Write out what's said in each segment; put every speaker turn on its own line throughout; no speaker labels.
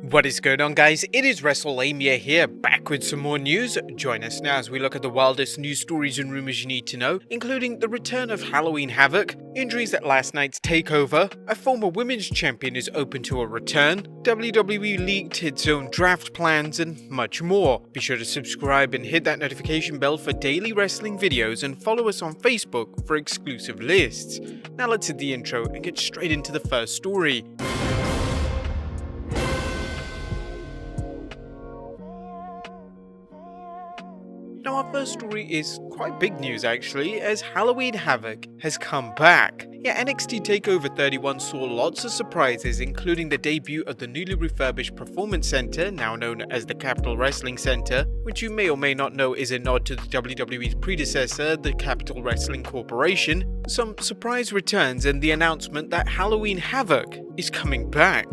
What is going on, guys? It is Wrestlelamia here, back with some more news. Join us now as we look at the wildest news stories and rumors you need to know, including the return of Halloween Havoc, injuries at last night's Takeover, a former women's champion is open to a return, WWE leaked its own draft plans, and much more. Be sure to subscribe and hit that notification bell for daily wrestling videos, and follow us on Facebook for exclusive lists. Now let's hit the intro and get straight into the first story. Now our first story is quite big news actually, as Halloween Havoc has come back. Yeah, NXT Takeover 31 saw lots of surprises, including the debut of the newly refurbished Performance Center, now known as the Capitol Wrestling Center, which you may or may not know is a nod to the WWE's predecessor, the Capitol Wrestling Corporation, some surprise returns, and the announcement that Halloween Havoc is coming back.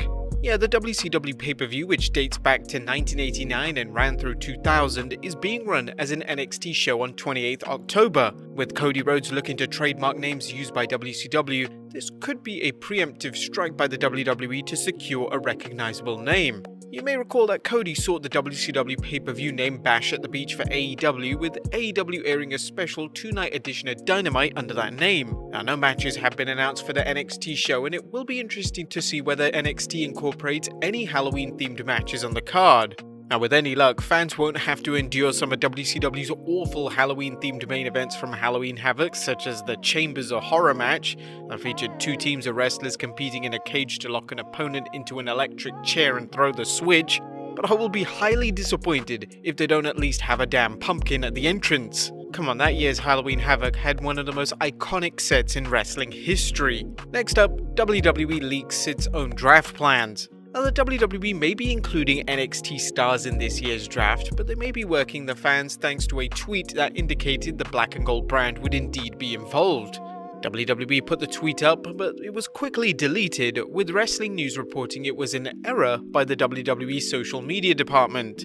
Yeah, the WCW pay-per-view, which dates back to 1989 and ran through 2000, is being run as an NXT show on 28th October. With Cody Rhodes looking to trademark names used by WCW, this could be a preemptive strike by the WWE to secure a recognizable name. You may recall that Cody sought the WCW pay-per-view name Bash at the Beach for AEW, with AEW airing a special 2-night edition of Dynamite under that name. Now, no matches have been announced for the NXT show, and it will be interesting to see whether NXT incorporates any Halloween-themed matches on the card. Now, with any luck, fans won't have to endure some of WCW's awful Halloween-themed main events from Halloween Havoc, such as the Chambers of Horror match that featured 2 teams of wrestlers competing in a cage to lock an opponent into an electric chair and throw the switch, but I will be highly disappointed if they don't at least have a damn pumpkin at the entrance. Come on, that year's Halloween Havoc had one of the most iconic sets in wrestling history. Next up, WWE leaks its own draft plans. Now, the WWE may be including NXT stars in this year's draft, but they may be working the fans thanks to a tweet that indicated the black and gold brand would indeed be involved. WWE put the tweet up, but it was quickly deleted, with Wrestling News reporting it was an error by the WWE social media department.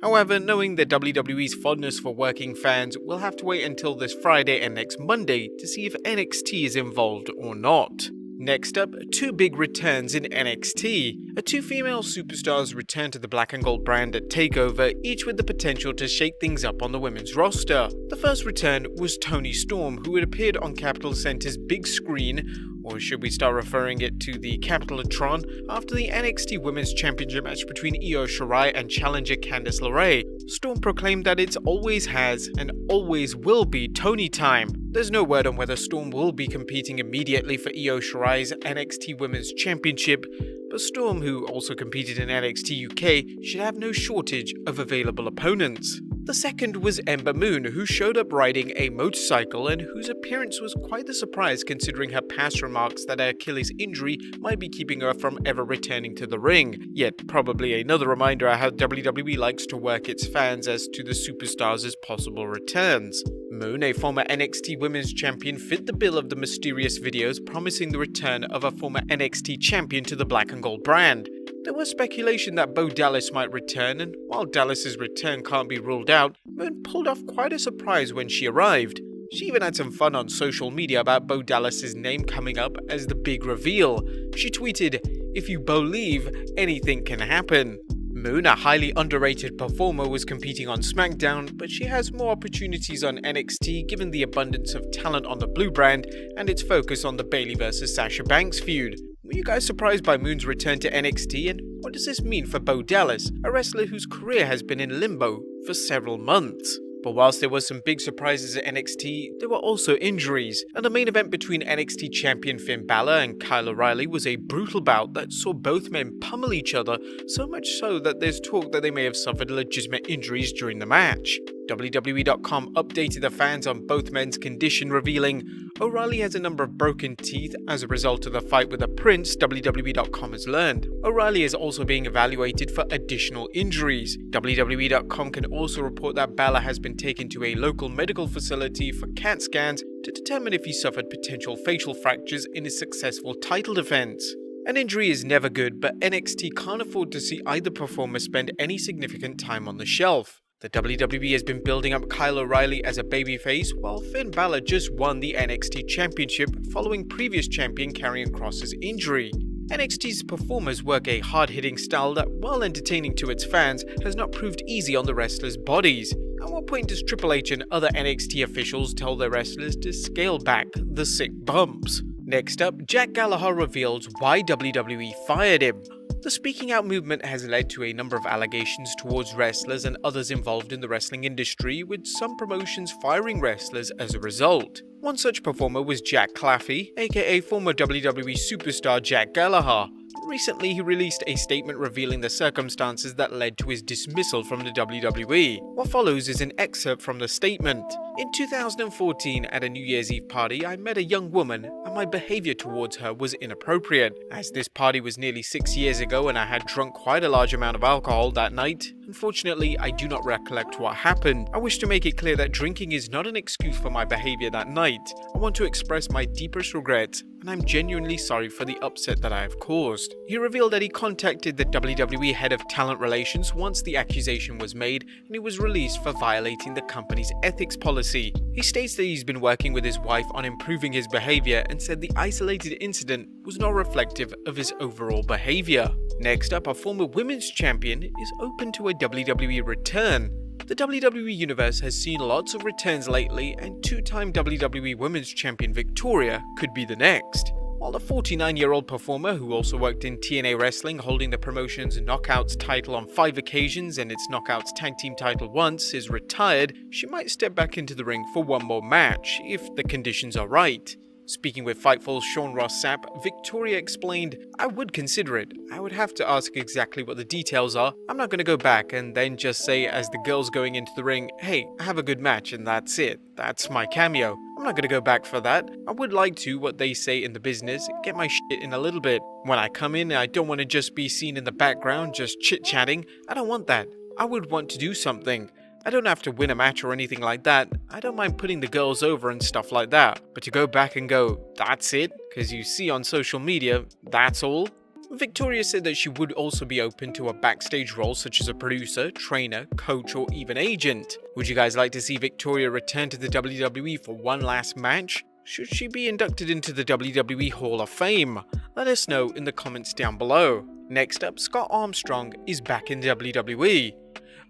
However, knowing the WWE's fondness for working fans, we'll have to wait until this Friday and next Monday to see if NXT is involved or not. Next up, 2 big returns in NXT. 2 female superstars return to the black and gold brand at Takeover, each with the potential to shake things up on the women's roster. The first return was Toni Storm, who had appeared on Capitol Center's big screen, or should we start referring it to the Capitolotron, after the NXT Women's Championship match between Io Shirai and challenger Candice LeRae. Storm proclaimed that it's always has and always will be Toni time. There's no word on whether Storm will be competing immediately for Io Shirai's NXT Women's Championship, but Storm, who also competed in NXT UK, should have no shortage of available opponents. The second was Ember Moon, who showed up riding a motorcycle and whose appearance was quite the surprise considering her past remarks that her Achilles injury might be keeping her from ever returning to the ring. Yet probably another reminder of how WWE likes to work its fans as to the superstars' possible returns. Moon, a former NXT Women's Champion, fit the bill of the mysterious videos promising the return of a former NXT Champion to the black and gold brand. There was speculation that Bo Dallas might return, and while Dallas's return can't be ruled out, Moon pulled off quite a surprise when she arrived. She even had some fun on social media about Bo Dallas's name coming up as the big reveal. She tweeted, "If you believe, anything can happen." Moon, a highly underrated performer, was competing on SmackDown, but she has more opportunities on NXT given the abundance of talent on the Blue brand and its focus on the Bayley vs Sasha Banks feud. Were you guys surprised by Moon's return to NXT, and what does this mean for Bo Dallas, a wrestler whose career has been in limbo for several months? But whilst there were some big surprises at NXT, there were also injuries, and the main event between NXT champion Finn Balor and Kyle O'Reilly was a brutal bout that saw both men pummel each other, so much so that there's talk that they may have suffered legitimate injuries during the match. WWE.com updated the fans on both men's condition, revealing, O'Reilly has a number of broken teeth as a result of the fight with the Prince, WWE.com has learned. O'Reilly is also being evaluated for additional injuries. WWE.com can also report that Balor has been taken to a local medical facility for CAT scans to determine if he suffered potential facial fractures in his successful title defense. An injury is never good, but NXT can't afford to see either performer spend any significant time on the shelf. The WWE has been building up Kyle O'Reilly as a babyface, while Finn Balor just won the NXT Championship following previous champion Karrion Kross's injury. NXT's performers work a hard-hitting style that, while entertaining to its fans, has not proved easy on the wrestlers' bodies. At what point does Triple H and other NXT officials tell their wrestlers to scale back the sick bumps? Next up, Jack Gallagher reveals why WWE fired him. The speaking out movement has led to a number of allegations towards wrestlers and others involved in the wrestling industry, with some promotions firing wrestlers as a result. One such performer was Jack Claffey, aka former WWE superstar Jack Gallagher. Recently, he released a statement revealing the circumstances that led to his dismissal from the WWE. What follows is an excerpt from the statement. In 2014, at a New Year's Eve party, I met a young woman, and my behavior towards her was inappropriate. As this party was nearly 6 years ago and I had drunk quite a large amount of alcohol that night, unfortunately, I do not recollect what happened. I wish to make it clear that drinking is not an excuse for my behavior that night. I want to express my deepest regrets, and I'm genuinely sorry for the upset that I have caused. He revealed that he contacted the WWE head of talent relations once the accusation was made, and he was released for violating the company's ethics policy. He states that he's been working with his wife on improving his behavior and said the isolated incident was not reflective of his overall behavior. Next up, a former women's champion is open to a WWE return. The WWE Universe has seen lots of returns lately, and two-time WWE Women's Champion Victoria could be the next. While the 49-year-old performer, who also worked in TNA Wrestling, holding the promotion's Knockouts title on 5 occasions and its Knockouts Tag Team title once, is retired, she might step back into the ring for one more match, if the conditions are right. Speaking with Fightful's Sean Ross Sapp, Victoria explained, "I would consider it. I would have to ask exactly what the details are. I'm not going to go back and then just say as the girl's going into the ring, hey, I have a good match and that's it. That's my cameo. I'm not going to go back for that. I would like to, what they say in the business, get my shit in a little bit. When I come in, I don't want to just be seen in the background just chit-chatting. I don't want that. I would want to do something. I don't have to win a match or anything like that. I don't mind putting the girls over and stuff like that. But to go back and go, that's it? Because you see on social media, that's all?" Victoria said that she would also be open to a backstage role such as a producer, trainer, coach, or even agent. Would you guys like to see Victoria return to the WWE for one last match? Should she be inducted into the WWE Hall of Fame? Let us know in the comments down below. Next up, Scott Armstrong is back in WWE.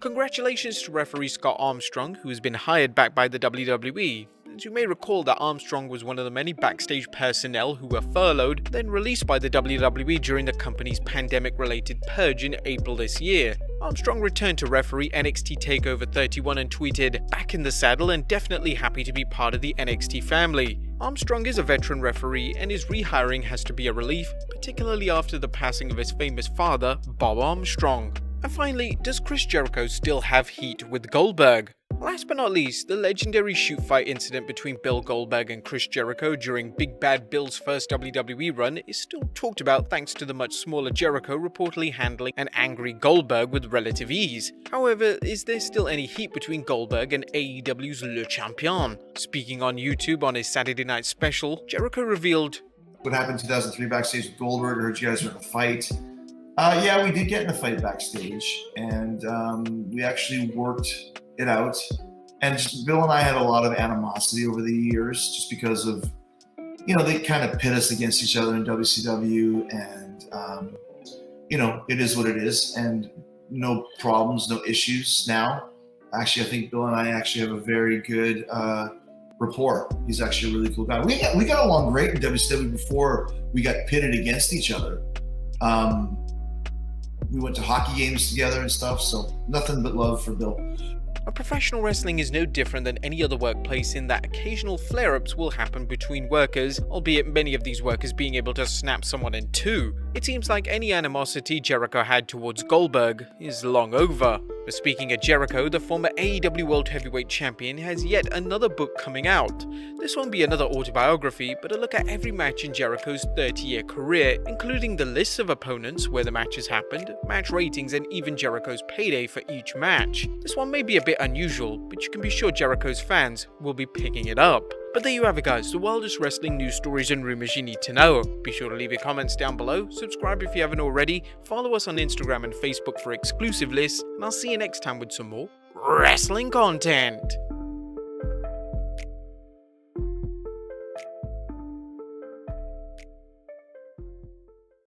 Congratulations to referee Scott Armstrong, who has been hired back by the WWE. As you may recall that Armstrong was one of the many backstage personnel who were furloughed, then released by the WWE during the company's pandemic-related purge in April this year. Armstrong returned to referee NXT Takeover 31 and tweeted, "Back in the saddle and definitely happy to be part of the NXT family." Armstrong is a veteran referee and his rehiring has to be a relief, particularly after the passing of his famous father, Bob Armstrong. And finally, does Chris Jericho still have heat with Goldberg? Last but not least, the legendary shoot fight incident between Bill Goldberg and Chris Jericho during Big Bad Bill's first WWE run is still talked about thanks to the much smaller Jericho reportedly handling an angry Goldberg with relative ease. However, is there still any heat between Goldberg and AEW's Le Champion? Speaking on YouTube on his Saturday night special, Jericho revealed,
"What happened in 2003 backstage with Goldberg? I heard you guys were in a fight." Yeah, we did get in a fight backstage, and we actually worked it out. And Bill and I had a lot of animosity over the years just because of, they kind of pit us against each other in WCW, and, it is what it is, and no problems, no issues now. Actually, I think Bill and I actually have a very good rapport. He's actually a really cool guy. We got along great in WCW before we got pitted against each other. We went to hockey games together and stuff, so nothing but love for Bill.
Professional wrestling is no different than any other workplace in that occasional flare-ups will happen between workers, albeit many of these workers being able to snap someone in two. It seems like any animosity Jericho had towards Goldberg is long over. But speaking of Jericho, the former AEW World Heavyweight Champion has yet another book coming out. This won't be another autobiography, but a look at every match in Jericho's 30-year career, including the lists of opponents where the matches happened, match ratings, and even Jericho's payday for each match. This one may be a bit unusual, but you can be sure Jericho's fans will be picking it up. But there you have it guys, the wildest wrestling news stories and rumors you need to know. Be sure to leave your comments down below, subscribe if you haven't already, follow us on Instagram and Facebook for exclusive lists, and I'll see you next time with some more wrestling content.